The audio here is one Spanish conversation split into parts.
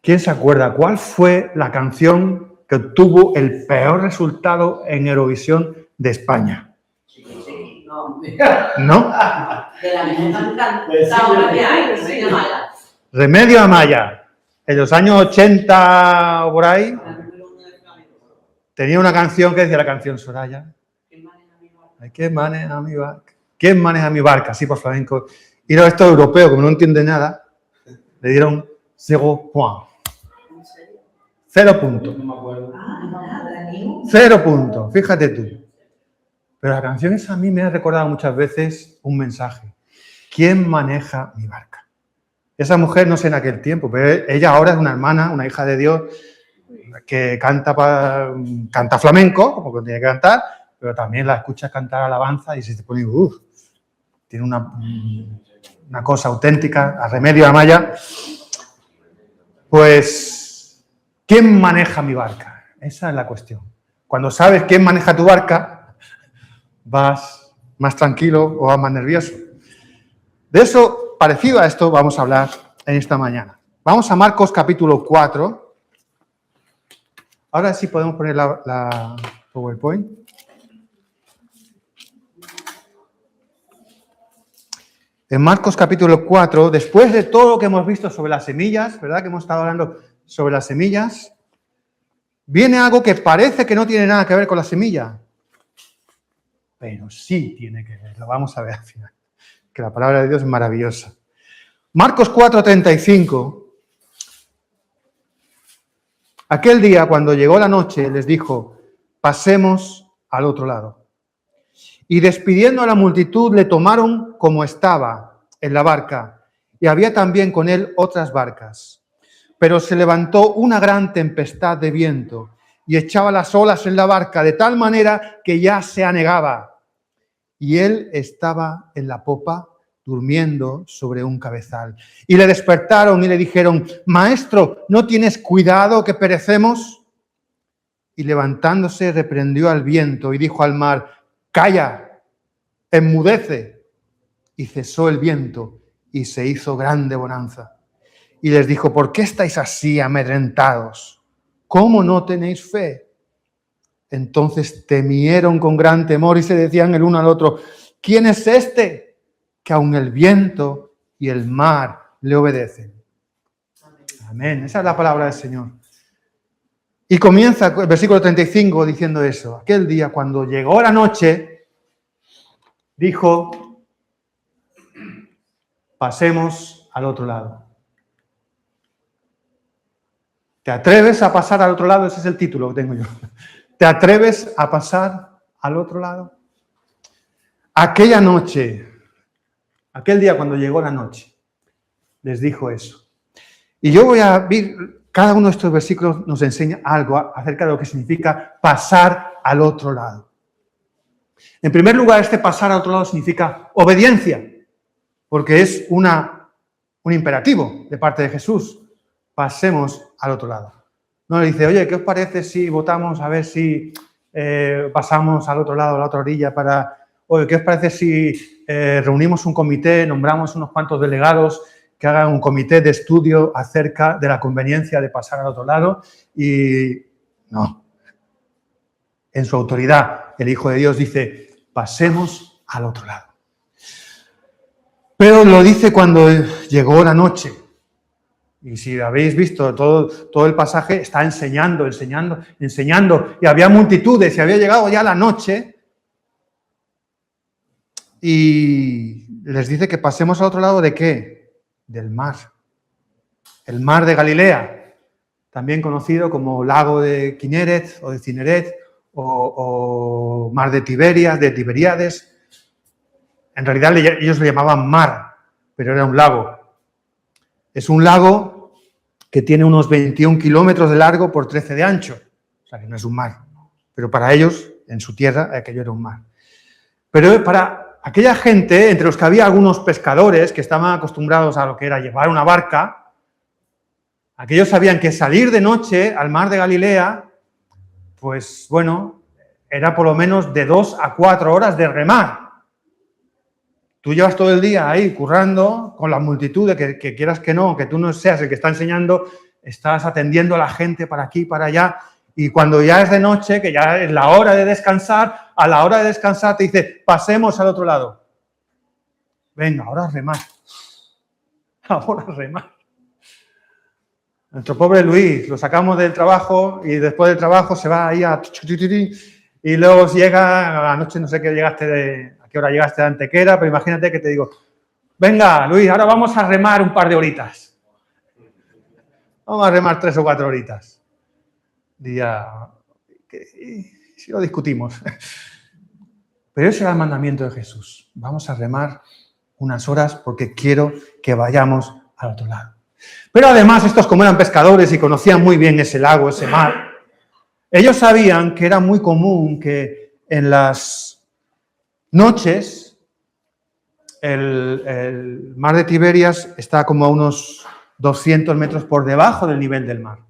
¿Quién se acuerda cuál fue la canción que obtuvo el peor resultado en Eurovisión de España? No. ¿No? De la misma cantadora que hay, Remedio Amaya. Remedio Amaya. En los años 80 o por ahí, tenía una canción que decía la canción Soraya. ¿Quién maneja mi barca? ¿Quién maneja mi barca? Así por flamenco. Y los estos europeos, como no entienden nada, le dieron 0 point. 0 puntos. 0 puntos, fíjate tú. Pero la canción esa a mí me ha recordado muchas veces un mensaje. ¿Quién maneja mi barca? Esa mujer, no sé en aquel tiempo, pero ella ahora es una hermana, una hija de Dios, que canta flamenco, como que tiene que cantar, pero también la escuchas cantar alabanza y se te pone, tiene una cosa auténtica, a Remedio Amaya. Pues, ¿quién maneja mi barca? Esa es la cuestión. Cuando sabes quién maneja tu barca, vas más tranquilo o vas más nervioso. De eso, parecido a esto, vamos a hablar en esta mañana. Vamos a Marcos capítulo 4. Ahora sí podemos poner la PowerPoint. En Marcos capítulo 4, después de todo lo que hemos visto sobre las semillas, ¿verdad? Que hemos estado hablando sobre las semillas, viene algo que parece que no tiene nada que ver con la semilla, pero sí tiene que ver, lo vamos a ver al final, que la palabra de Dios es maravillosa. Marcos 4:35, aquel día cuando llegó la noche les dijo, pasemos al otro lado. Y despidiendo a la multitud le tomaron como estaba en la barca, y había también con él otras barcas. Pero se levantó una gran tempestad de viento y echaba las olas en la barca de tal manera que ya se anegaba. Y él estaba en la popa durmiendo sobre un cabezal. Y le despertaron y le dijeron, Maestro, ¿no tienes cuidado que perecemos? Y levantándose reprendió al viento y dijo al mar, calla, enmudece. Y cesó el viento y se hizo grande bonanza. Y les dijo, ¿por qué estáis así amedrentados? ¿Cómo no tenéis fe? Entonces temieron con gran temor y se decían el uno al otro, ¿quién es este que aun el viento y el mar le obedecen? Amén. Esa es la palabra del Señor. Y comienza el versículo 35 diciendo eso. Aquel día cuando llegó la noche, dijo, pasemos al otro lado. ¿Te atreves a pasar al otro lado? Ese es el título que tengo yo. ¿Te atreves a pasar al otro lado? Aquella noche, aquel día cuando llegó la noche, les dijo eso. Y yo voy a ver, cada uno de estos versículos nos enseña algo acerca de lo que significa pasar al otro lado. En primer lugar, este pasar al otro lado significa obediencia, porque es un imperativo de parte de Jesús. Pasemos al otro lado. No le dice, oye, ¿qué os parece si votamos a ver si pasamos al otro lado, a la otra orilla oye, ¿qué os parece si reunimos un comité, nombramos unos cuantos delegados que hagan un comité de estudio acerca de la conveniencia de pasar al otro lado? Y no. En su autoridad, el Hijo de Dios dice, pasemos al otro lado. Pero lo dice cuando llegó la noche. Y si habéis visto todo el pasaje, está enseñando. Y había multitudes y había llegado ya la noche. Y les dice que pasemos al otro lado ¿de qué? Del mar. El mar de Galilea, también conocido como lago de Kineret o de Cineret o mar de Tiberíades. En realidad ellos le llamaban mar, pero era un lago. Es un lago que tiene unos 21 kilómetros de largo por 13 de ancho. O sea, que no es un mar. Pero para ellos, en su tierra, aquello era un mar. Pero para aquella gente, entre los que había algunos pescadores que estaban acostumbrados a lo que era llevar una barca, aquellos sabían que salir de noche al mar de Galilea, pues bueno, era por lo menos de 2 a 4 horas de remar. Tú llevas todo el día ahí currando con la multitud de que quieras que no, que tú no seas el que está enseñando, estás atendiendo a la gente para aquí, para allá, y cuando ya es de noche, que ya es la hora de descansar, a la hora de descansar te dice, pasemos al otro lado. Venga, ahora a remar. Ahora a remar. Nuestro pobre Luis, lo sacamos del trabajo y después del trabajo se va ahí a... Y luego llega, a la noche no sé qué a qué hora llegaste de Antequera, pero imagínate que te digo, venga, Luis, ahora vamos a remar un par de horitas. Vamos a remar 3 o 4 horitas. Si lo discutimos. Pero ese era el mandamiento de Jesús. Vamos a remar unas horas porque quiero que vayamos al otro lado. Pero además, estos como eran pescadores y conocían muy bien ese lago, ese mar, ellos sabían que era muy común que en las noches el mar de Tiberias está como a unos 200 metros por debajo del nivel del mar.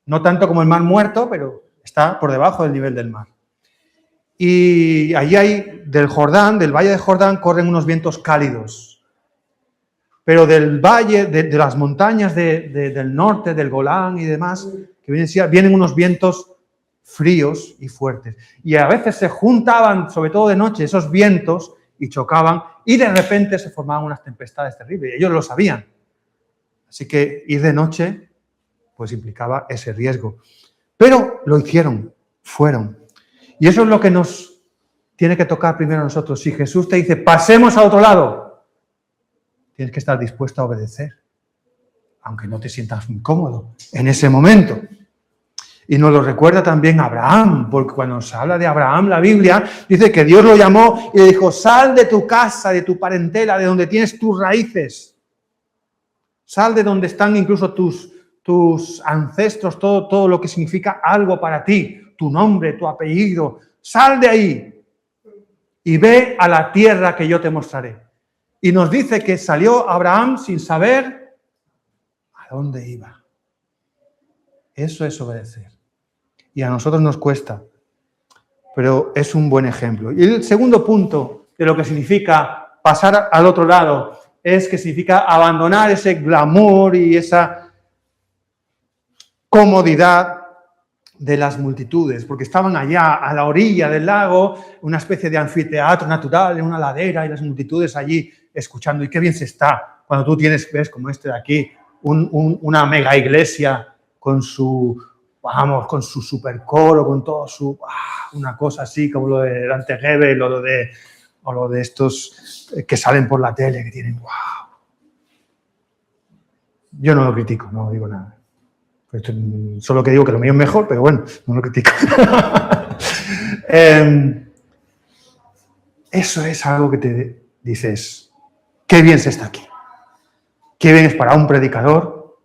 No tanto como el mar muerto, pero está por debajo del nivel del mar. Y allí hay, del valle de Jordán, corren unos vientos cálidos. Pero del valle, de las montañas del norte, del Golán y demás, que vienen unos vientos fríos y fuertes. Y a veces se juntaban, sobre todo de noche, esos vientos y chocaban y de repente se formaban unas tempestades terribles. Y ellos lo sabían. Así que ir de noche pues implicaba ese riesgo. Pero lo hicieron, fueron. Y eso es lo que nos tiene que tocar primero a nosotros. Si Jesús te dice, pasemos a otro lado, tienes que estar dispuesto a obedecer, aunque no te sientas muy cómodo en ese momento. Y nos lo recuerda también Abraham, porque cuando nos habla de Abraham, la Biblia dice que Dios lo llamó y le dijo, sal de tu casa, de tu parentela, de donde tienes tus raíces. Sal de donde están incluso tus ancestros, todo lo que significa algo para ti, tu nombre, tu apellido. Sal de ahí y ve a la tierra que yo te mostraré. Y nos dice que salió Abraham sin saber a dónde iba. Eso es obedecer. Y a nosotros nos cuesta, pero es un buen ejemplo. Y el segundo punto de lo que significa pasar al otro lado es que significa abandonar ese glamour y esa comodidad de las multitudes, porque estaban allá a la orilla del lago, una especie de anfiteatro natural, en una ladera, y las multitudes allí escuchando. Y qué bien se está cuando tú ves como este de aquí, una mega iglesia con su supercoro, con todo una cosa así como lo de Dante Gebel o lo de estos que salen por la tele, que tienen Yo no lo critico, no digo nada. Solo que digo que lo mío es mejor, pero bueno, no lo critico. Eso es algo que te dices, qué bien se está aquí. Qué bien es para un predicador.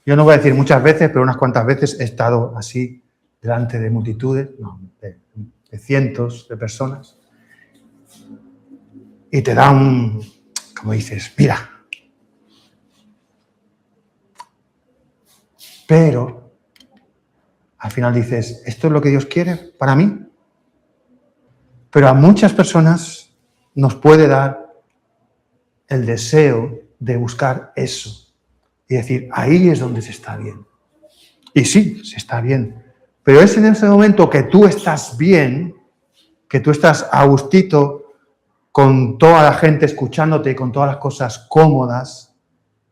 Yo no voy a decir muchas veces, pero unas cuantas veces he estado así, delante de multitudes, de cientos de personas. Y te da como dices, mira. Pero al final dices, ¿esto es lo que Dios quiere para mí? Pero a muchas personas nos puede dar el deseo de buscar eso y decir, ahí es donde se está bien. Y sí, se está bien. Pero es en ese momento que tú estás bien, que tú estás a gustito con toda la gente escuchándote, con todas las cosas cómodas,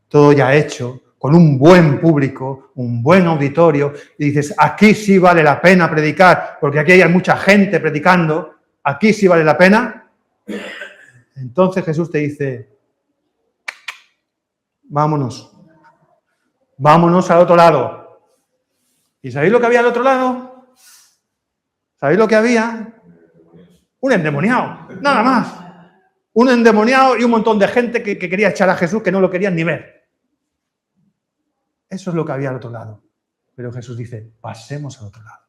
todo ya hecho, con un buen público, un buen auditorio, y dices, aquí sí vale la pena predicar, porque aquí hay mucha gente predicando, aquí sí vale la pena. Entonces Jesús te dice, vámonos al otro lado. ¿Y sabéis lo que había al otro lado? ¿Sabéis lo que había? Un endemoniado, nada más. Un endemoniado y un montón de gente que quería echar a Jesús, que no lo querían ni ver. Eso es lo que había al otro lado. Pero Jesús dice, pasemos al otro lado.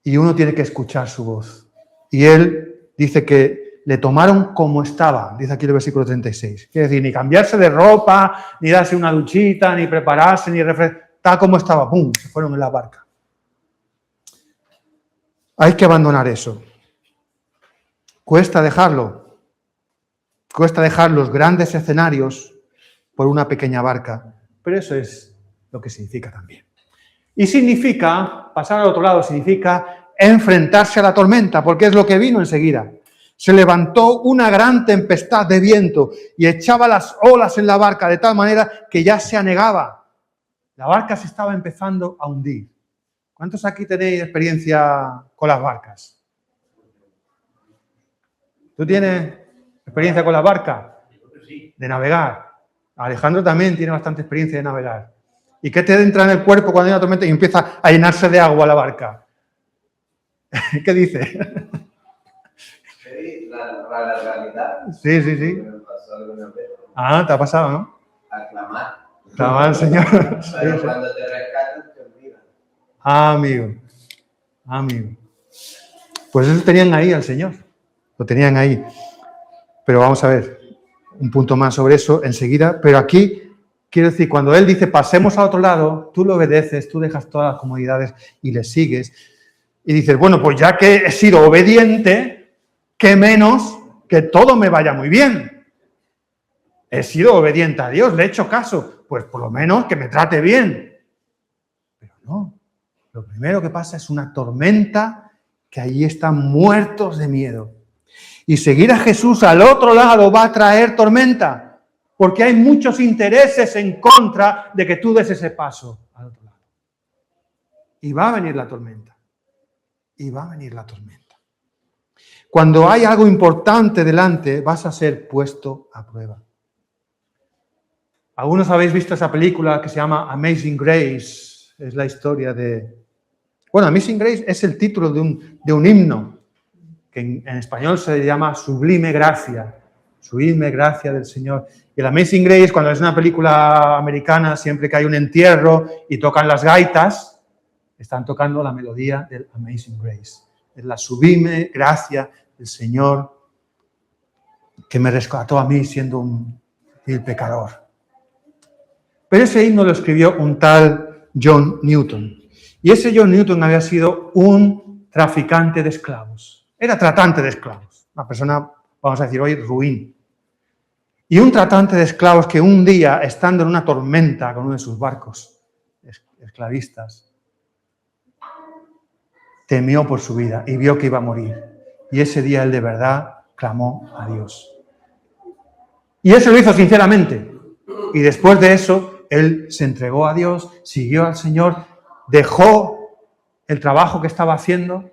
Y uno tiene que escuchar su voz. Y él dice que le tomaron como estaba, dice aquí el versículo 36. Quiere decir, ni cambiarse de ropa, ni darse una duchita, ni prepararse, ni refrescar. Tal como estaba, ¡pum!, se fueron en la barca. Hay que abandonar eso. Cuesta dejarlo. Cuesta dejar los grandes escenarios por una pequeña barca. Pero eso es lo que significa también. Y significa, pasar al otro lado, significa enfrentarse a la tormenta, porque es lo que vino enseguida. Se levantó una gran tempestad de viento y echaba las olas en la barca de tal manera que ya se anegaba. La barca se estaba empezando a hundir. ¿Cuántos aquí tenéis experiencia con las barcas? ¿Tú tienes experiencia con la barca? De navegar. Alejandro también tiene bastante experiencia de navegar. ¿Y qué te entra en el cuerpo cuando hay una tormenta y empieza a llenarse de agua la barca? ¿Qué dice? La realidad. Sí, sí, sí. Me pasó alguna vez. Ah, te ha pasado, ¿no? Aclamar. Clamar al Señor. Sí, Pero sí. cuando te rescatan, te olvidan. Ah, amigo. Amigo. Pues eso tenían ahí al Señor. Lo tenían ahí. Pero vamos a ver un punto más sobre eso enseguida. Pero aquí, quiero decir, cuando Él dice pasemos a otro lado, tú lo obedeces, tú dejas todas las comodidades y le sigues. Y dices, bueno, pues ya que he sido obediente, ¿qué menos que todo me vaya muy bien? He sido obediente a Dios, le he hecho caso, pues por lo menos que me trate bien. Pero no, lo primero que pasa es una tormenta que allí están muertos de miedo. Y seguir a Jesús al otro lado va a traer tormenta, porque hay muchos intereses en contra de que tú des ese paso al otro lado. Y va a venir la tormenta. Y va a venir la tormenta. Cuando hay algo importante delante, vas a ser puesto a prueba. Algunos habéis visto esa película que se llama Amazing Grace. Es la historia de... Bueno, Amazing Grace es el título de un himno que en español se llama Sublime Gracia. Sublime Gracia del Señor. Y el Amazing Grace, cuando es una película americana, siempre que hay un entierro y tocan las gaitas, están tocando la melodía del Amazing Grace. Es la sublime gracia del Señor que me rescató a mí siendo un vil pecador. Pero ese himno lo escribió un tal John Newton. Y ese John Newton había sido un traficante de esclavos. Era tratante de esclavos. Una persona, vamos a decir hoy, ruin. Y un tratante de esclavos que un día, estando en una tormenta con uno de sus barcos esclavistas, temió por su vida y vio que iba a morir. Y ese día él de verdad clamó a Dios. Y él se lo hizo sinceramente. Y después de eso, él se entregó a Dios, siguió al Señor, dejó el trabajo que estaba haciendo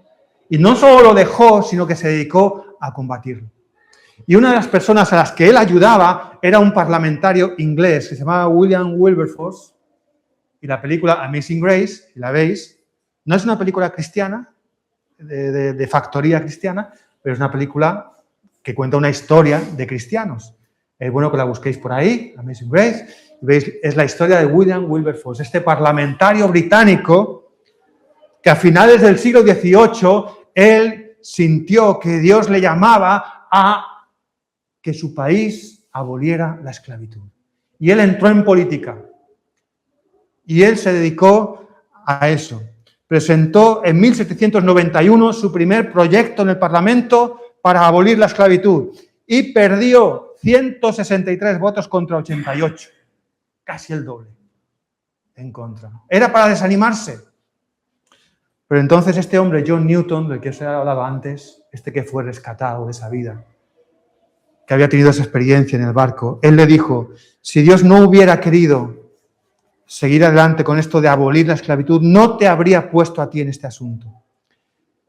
y no solo lo dejó, sino que se dedicó a combatirlo. Y una de las personas a las que él ayudaba era un parlamentario inglés que se llamaba William Wilberforce. Y la película Amazing Grace, si la veis, no es una película cristiana, de factoría cristiana, pero es una película que cuenta una historia de cristianos. Es bueno que la busquéis por ahí, Amazing Grace. ¿Veis? Es la historia de William Wilberforce, este parlamentario británico que a finales del siglo XVIII él sintió que Dios le llamaba a que su país aboliera la esclavitud. Y él entró en política. Y él se dedicó a eso. Presentó en 1791 su primer proyecto en el Parlamento para abolir la esclavitud y perdió 163 votos contra 88, casi el doble en contra. Era para desanimarse. Pero entonces este hombre, John Newton, del que os he hablado antes, este que fue rescatado de esa vida, que había tenido esa experiencia en el barco, él le dijo, si Dios no hubiera querido seguir adelante con esto de abolir la esclavitud, no te habría puesto a ti en este asunto.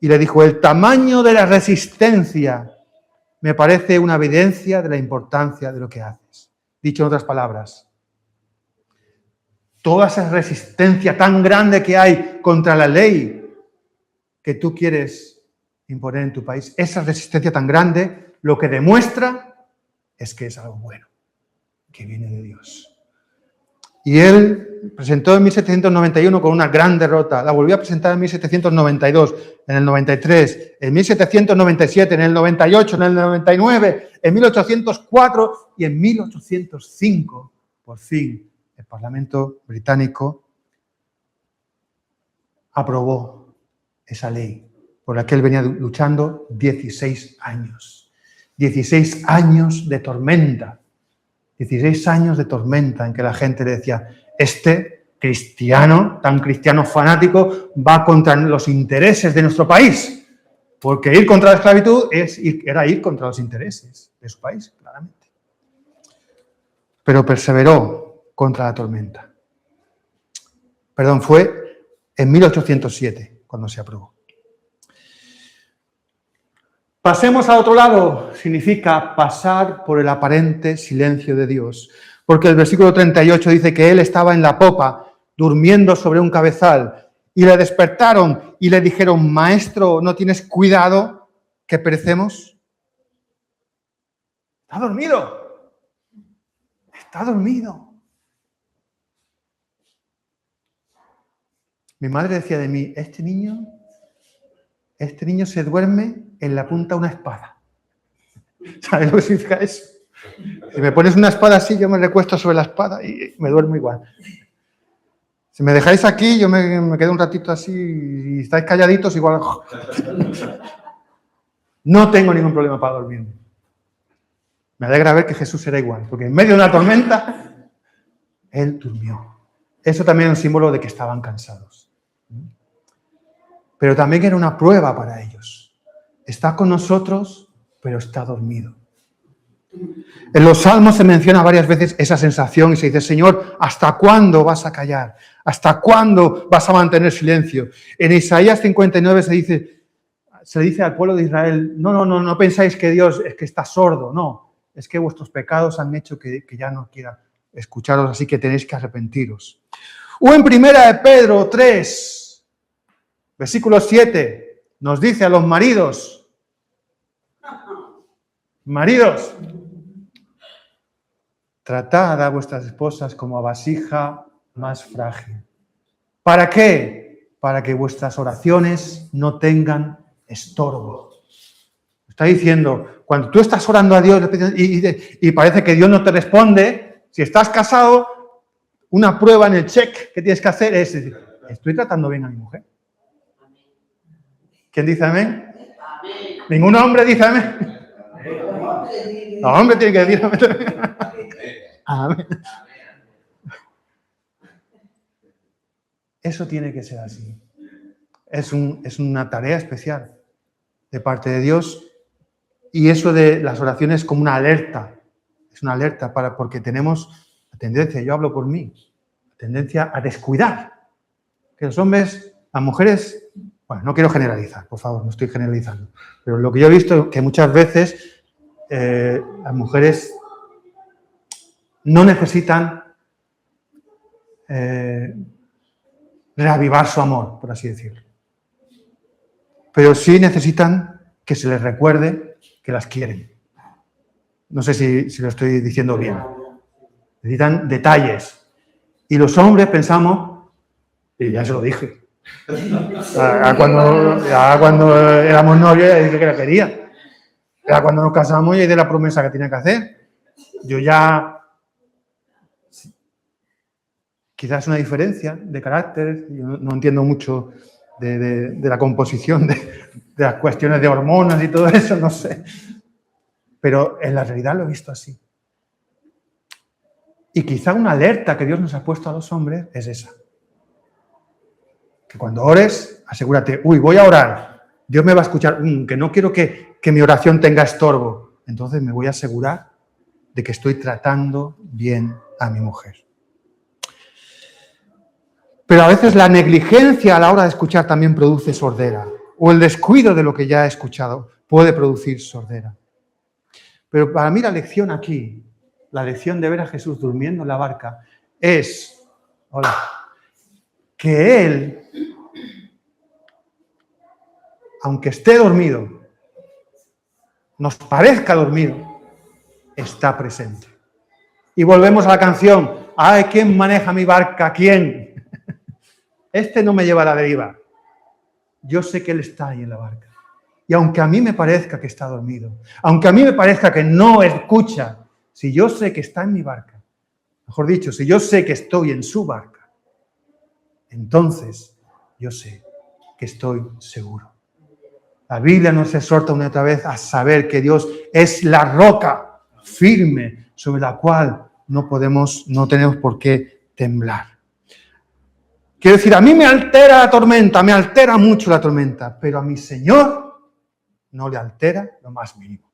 Y le dijo, el tamaño de la resistencia me parece una evidencia de la importancia de lo que haces. Dicho en otras palabras, toda esa resistencia tan grande que hay contra la ley que tú quieres imponer en tu país, esa resistencia tan grande, lo que demuestra es que es algo bueno, que viene de Dios. Y él presentó en 1791 con una gran derrota, la volvió a presentar en 1792, en el 93, en 1797, en el 98, en el 99, en 1804 y en 1805, por fin, el Parlamento británico aprobó esa ley por la que él venía luchando 16 años. 16 años de tormenta. 16 años de tormenta en que la gente le decía, este cristiano, tan cristiano fanático, va contra los intereses de nuestro país. Porque ir contra la esclavitud era ir contra los intereses de su país, claramente. Pero perseveró contra la tormenta. Perdón, fue en 1807 cuando se aprobó. Pasemos al otro lado, significa pasar por el aparente silencio de Dios. Porque el versículo 38 dice que él estaba en la popa, durmiendo sobre un cabezal, y le despertaron y le dijeron, Maestro, ¿no tienes cuidado que perecemos? Está dormido. Está dormido. Mi madre decía de mí, este niño se duerme en la punta de una espada. ¿Sabes lo que significa eso? Si me pones una espada así, yo me recuesto sobre la espada y me duermo igual. Si me dejáis aquí, yo me quedo un ratito así y estáis calladitos, igual. No tengo ningún problema para dormirme. Me alegra ver que Jesús era igual, porque en medio de una tormenta, Él durmió. Eso también es un símbolo de que estaban cansados. Pero también era una prueba para ellos. Está con nosotros, pero está dormido. En los Salmos se menciona varias veces esa sensación y se dice, Señor, ¿hasta cuándo vas a callar? ¿Hasta cuándo vas a mantener silencio? En Isaías 59 se le dice al pueblo de Israel, no pensáis que Dios es que está sordo, no, es que vuestros pecados han hecho que ya no quiera escucharos, así que tenéis que arrepentiros. O en 1 Pedro 3, versículo 7, nos dice a los maridos, tratad a vuestras esposas como a vasija más frágil. ¿Para qué? Para que vuestras oraciones no tengan estorbo. Está diciendo, cuando tú estás orando a Dios y parece que Dios no te responde, si estás casado, una prueba en el check que tienes que hacer es decir, ¿estoy tratando bien a mi mujer? ¿Quién dice amén? Amén. ¿Ningún hombre dice amén? No, hombre tiene que decir amén. Amén. Eso tiene que ser así. Es una tarea especial de parte de Dios y eso de las oraciones es como una alerta. Es una alerta porque tenemos la tendencia, yo hablo por mí, la tendencia a descuidar. Que los hombres, las mujeres, bueno, no quiero generalizar, por favor, no estoy generalizando, pero lo que yo he visto es que muchas veces las mujeres no necesitan reavivar su amor, por así decirlo. Pero sí necesitan que se les recuerde que las quieren. No sé si lo estoy diciendo bien. Necesitan detalles. Y los hombres pensamos, y ya se lo dije, cuando éramos novios ya dije que la quería. Ya cuando nos casamos ya hice la promesa que tenía que hacer. Yo ya... Quizás una diferencia de carácter, yo no entiendo mucho de la composición de las cuestiones de hormonas y todo eso, no sé. Pero en la realidad lo he visto así. Y quizá una alerta que Dios nos ha puesto a los hombres es esa. Que cuando ores, asegúrate, voy a orar, Dios me va a escuchar, que no quiero que mi oración tenga estorbo. Entonces me voy a asegurar de que estoy tratando bien a mi mujer. Pero a veces la negligencia a la hora de escuchar también produce sordera. O el descuido de lo que ya he escuchado puede producir sordera. Pero para mí la lección aquí, la lección de ver a Jesús durmiendo en la barca, es que Él, aunque esté dormido, nos parezca dormido, está presente. Y volvemos a la canción, ¡ay, quién maneja mi barca! ¿Quién? Este no me lleva a la deriva. Yo sé que Él está ahí en la barca. Y aunque a mí me parezca que está dormido, aunque a mí me parezca que no escucha, si yo sé que está en mi barca, mejor dicho, si yo sé que estoy en su barca, entonces yo sé que estoy seguro. La Biblia nos exhorta una y otra vez a saber que Dios es la roca firme sobre la cual no tenemos por qué temblar. Quiero decir, a mí me altera la tormenta, me altera mucho la tormenta, pero a mi Señor no le altera lo más mínimo.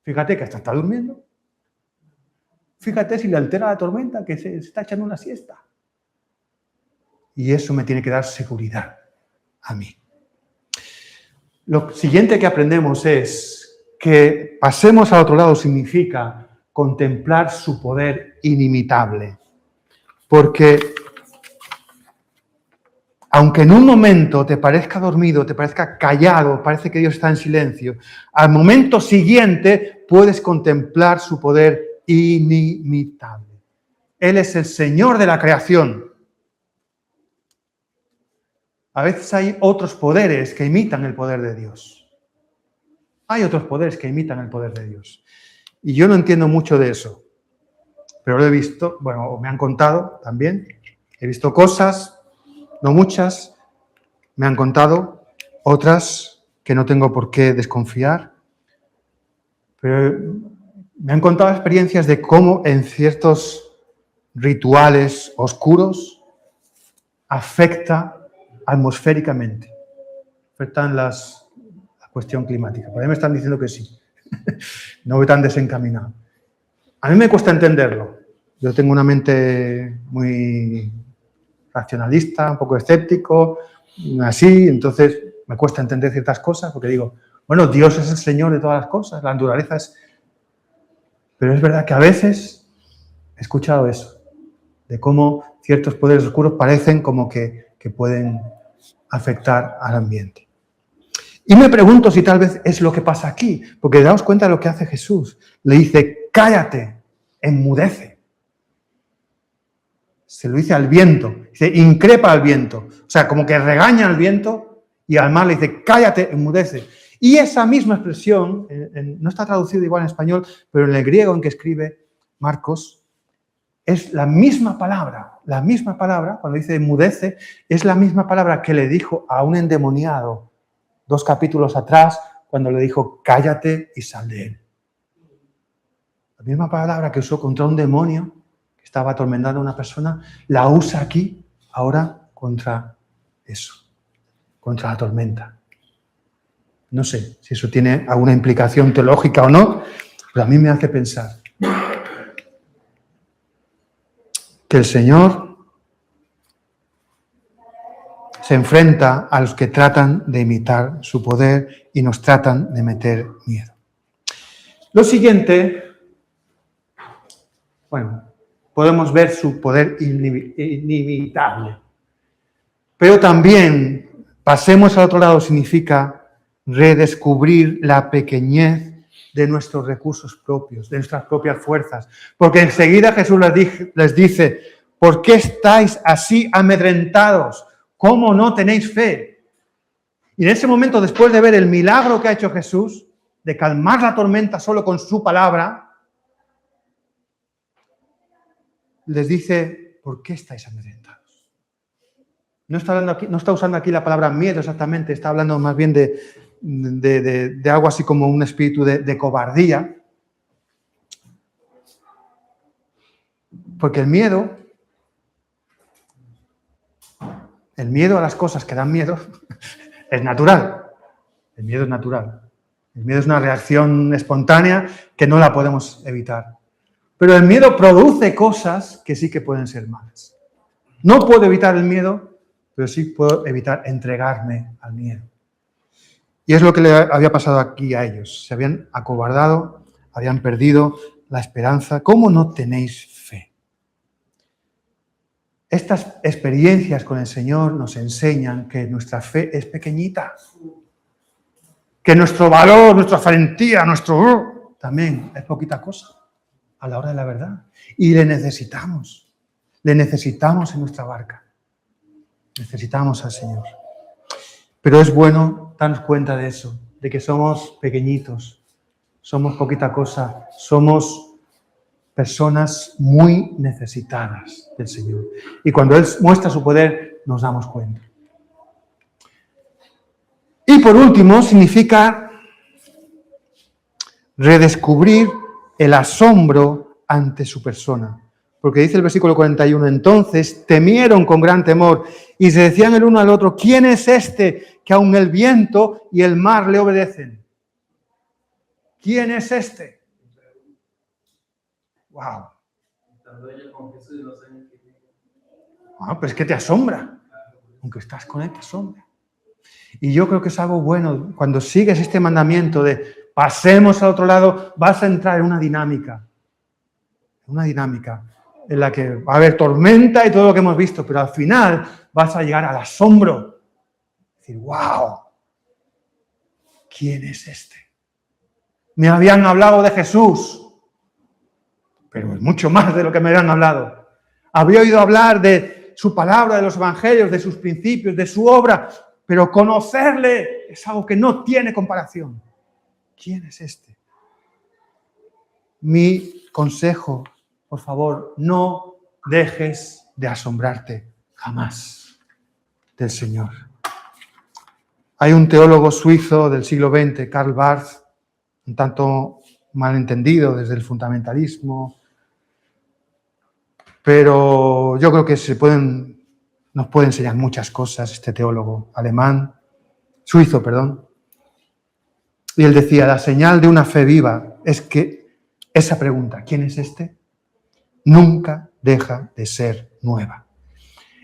Fíjate que hasta está durmiendo. Fíjate si le altera la tormenta, que se está echando una siesta. Y eso me tiene que dar seguridad a mí. Lo siguiente que aprendemos es que pasemos al otro lado significa contemplar su poder inimitable. Porque aunque en un momento te parezca dormido, te parezca callado, parece que Dios está en silencio, al momento siguiente puedes contemplar su poder inimitable. Él es el Señor de la creación. A veces hay otros poderes que imitan el poder de Dios. Hay otros poderes que imitan el poder de Dios. Y yo no entiendo mucho de eso. Pero lo he visto, bueno, me han contado también. He visto cosas, no muchas, me han contado, otras que no tengo por qué desconfiar. Pero me han contado experiencias de cómo en ciertos rituales oscuros afecta atmosféricamente. Afectan la cuestión climática. Por ahí me están diciendo que sí. No voy tan desencaminado. A mí me cuesta entenderlo. Yo tengo una mente muy racionalista, un poco escéptico, así, entonces me cuesta entender ciertas cosas porque digo, bueno, Dios es el Señor de todas las cosas, la naturaleza es... Pero es verdad que a veces he escuchado eso, de cómo ciertos poderes oscuros parecen como que pueden afectar al ambiente. Y me pregunto si tal vez es lo que pasa aquí, porque daos cuenta de lo que hace Jesús. Le dice, cállate, enmudece. Se lo dice al viento, dice, increpa al viento. O sea, como que regaña al viento y al mar le dice, cállate, enmudece. Y esa misma expresión, no está traducido igual en español, pero en el griego en que escribe Marcos, es la misma palabra, cuando dice enmudece, es la misma palabra que le dijo a un endemoniado 2 capítulos atrás, cuando le dijo, cállate y sal de él. La misma palabra que usó contra un demonio que estaba atormentando a una persona, la usa aquí, ahora, contra eso, contra la tormenta. No sé si eso tiene alguna implicación teológica o no, pero a mí me hace pensar que el Señor se enfrenta a los que tratan de imitar su poder y nos tratan de meter miedo. Lo siguiente, bueno, podemos ver su poder inimitable, pero también pasemos al otro lado significa redescubrir la pequeñez de nuestros recursos propios, de nuestras propias fuerzas. Porque enseguida Jesús les dice, ¿por qué estáis así amedrentados? ¿Cómo no tenéis fe? Y en ese momento, después de ver el milagro que ha hecho Jesús, de calmar la tormenta solo con su palabra, les dice, ¿por qué estáis amedrentados? No está usando aquí la palabra miedo exactamente, está hablando más bien de algo así como un espíritu de cobardía. Porque el miedo a las cosas que dan miedo es natural. El miedo es natural. El miedo es una reacción espontánea que no la podemos evitar. Pero el miedo produce cosas que sí que pueden ser malas. No puedo evitar el miedo, pero sí puedo evitar entregarme al miedo. Y es lo que le había pasado aquí a ellos. Se habían acobardado, habían perdido la esperanza. ¿Cómo no tenéis fe? Estas experiencias con el Señor nos enseñan que nuestra fe es pequeñita. Que nuestro valor, nuestra valentía, también es poquita cosa a la hora de la verdad. Y le necesitamos en nuestra barca. Necesitamos al Señor. Pero es bueno darnos cuenta de eso, de que somos pequeñitos, somos poquita cosa, somos personas muy necesitadas del Señor. Y cuando Él muestra su poder, nos damos cuenta. Y por último, significa redescubrir el asombro ante su persona. Porque dice el versículo 41, entonces temieron con gran temor Y se decían el uno al otro, ¿quién es este que aun el viento y el mar le obedecen? ¿Quién es este? ¡Wow! Pero es que te asombra. Aunque estás con él, te asombra. Y yo creo que es algo bueno. Cuando sigues este mandamiento de pasemos al otro lado, vas a entrar en una dinámica. Una dinámica en la que va a haber tormenta y todo lo que hemos visto, pero al final vas a llegar al asombro. Decir, ¡wow! ¿Quién es este? Me habían hablado de Jesús, pero es mucho más de lo que me habían hablado. Había oído hablar de su palabra, de los evangelios, de sus principios, de su obra, pero conocerle es algo que no tiene comparación. ¿Quién es este? Mi consejo, por favor, no dejes de asombrarte jamás del Señor. Hay un teólogo suizo del siglo XX, Karl Barth, un tanto malentendido desde el fundamentalismo, pero yo creo que nos puede enseñar muchas cosas este teólogo suizo. Y él decía, la señal de una fe viva es que esa pregunta, ¿quién es este?, nunca deja de ser nueva.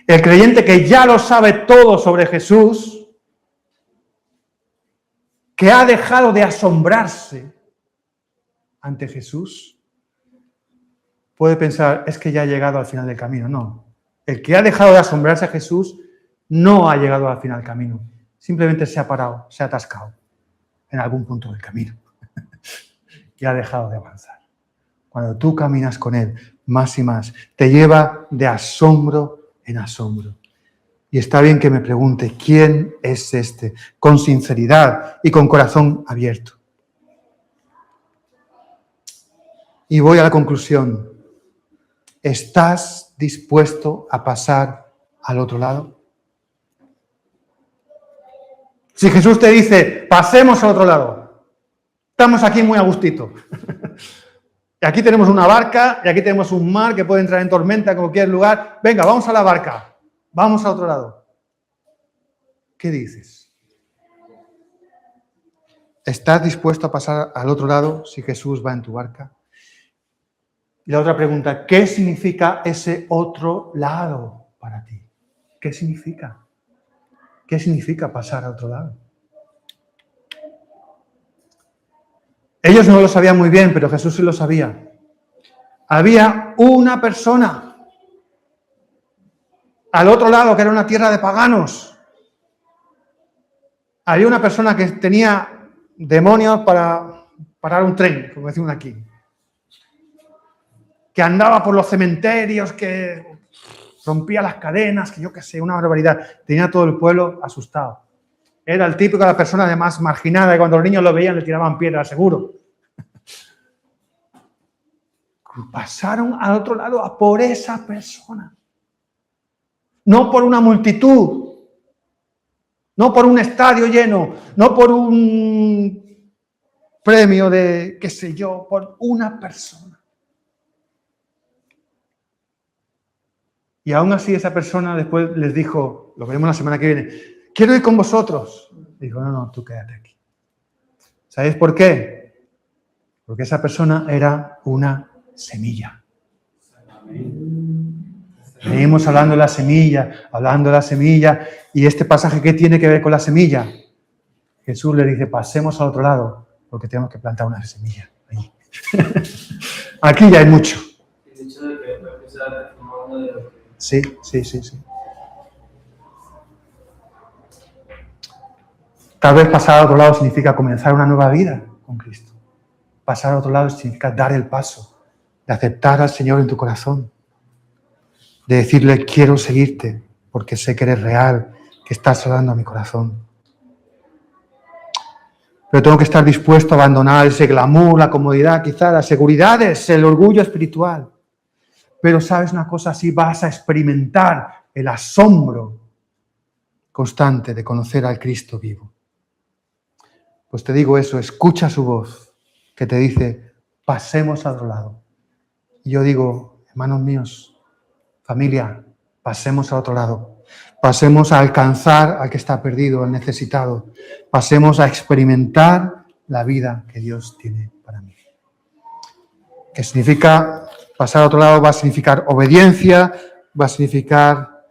El creyente que ya lo sabe todo sobre Jesús, que ha dejado de asombrarse ante Jesús, puede pensar, es que ya ha llegado al final del camino. No, el que ha dejado de asombrarse a Jesús no ha llegado al final del camino. Simplemente se ha parado, se ha atascado en algún punto del camino y ha dejado de avanzar. Cuando tú caminas con Él más y más, te lleva de asombro en asombro. Y está bien que me pregunte, ¿quién es este? Con sinceridad y con corazón abierto. Y voy a la conclusión. ¿Estás dispuesto a pasar al otro lado? Si Jesús te dice, pasemos al otro lado, estamos aquí muy a gustito. Y aquí tenemos una barca, y aquí tenemos un mar que puede entrar en tormenta en cualquier lugar. Venga, vamos a la barca. Vamos al otro lado. ¿Qué dices? ¿Estás dispuesto a pasar al otro lado si Jesús va en tu barca? Y la otra pregunta, ¿qué significa ese otro lado para ti? ¿Qué significa? ¿Qué significa pasar al otro lado? Ellos no lo sabían muy bien, pero Jesús sí lo sabía. Había una persona al otro lado, que era una tierra de paganos. Había una persona que tenía demonios para parar un tren, como decimos aquí. Que andaba por los cementerios, que rompía las cadenas, que yo qué sé, una barbaridad. Tenía todo el pueblo asustado. Era el típico de la persona además marginada, que cuando los niños lo veían le tiraban piedras, seguro. Pasaron al otro lado a por esa persona. No por una multitud, no por un estadio lleno, no por un premio de, qué sé yo, por una persona. Y aún así esa persona después les dijo, lo veremos la semana que viene, quiero ir con vosotros. Dijo, no, tú quédate aquí. ¿Sabéis por qué? Porque esa persona era una semilla. Venimos hablando de la semilla, y este pasaje, ¿qué tiene que ver con la semilla? Jesús le dice, pasemos al otro lado, porque tenemos que plantar una semilla allí. Aquí ya hay mucho. El hecho de que empezar tomando de lo que... Sí. Tal vez pasar al otro lado significa comenzar una nueva vida con Cristo. Pasar al otro lado significa dar el paso de aceptar al Señor en tu corazón, de decirle, quiero seguirte porque sé que eres real, que estás hablando a mi corazón. Pero tengo que estar dispuesto a abandonar ese glamour, la comodidad, quizás las seguridades, el orgullo espiritual. Pero sabes una cosa, así vas a experimentar el asombro constante de conocer al Cristo vivo. Pues te digo eso, escucha su voz que te dice, pasemos al otro lado. Y yo digo, hermanos míos, familia, pasemos al otro lado. Pasemos a alcanzar al que está perdido, al necesitado. Pasemos a experimentar la vida que Dios tiene para mí. ¿Qué significa pasar a otro lado? Va a significar obediencia, va a significar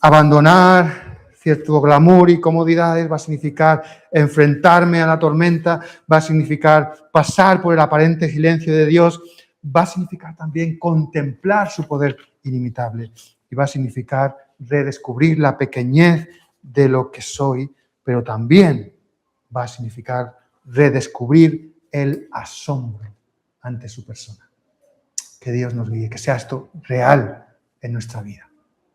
abandonar cierto glamour y comodidades, va a significar enfrentarme a la tormenta, va a significar pasar por el aparente silencio de Dios, va a significar también contemplar su poder inimitable y va a significar redescubrir la pequeñez de lo que soy, pero también va a significar redescubrir el asombro ante su persona. Que Dios nos guíe, que sea esto real en nuestra vida.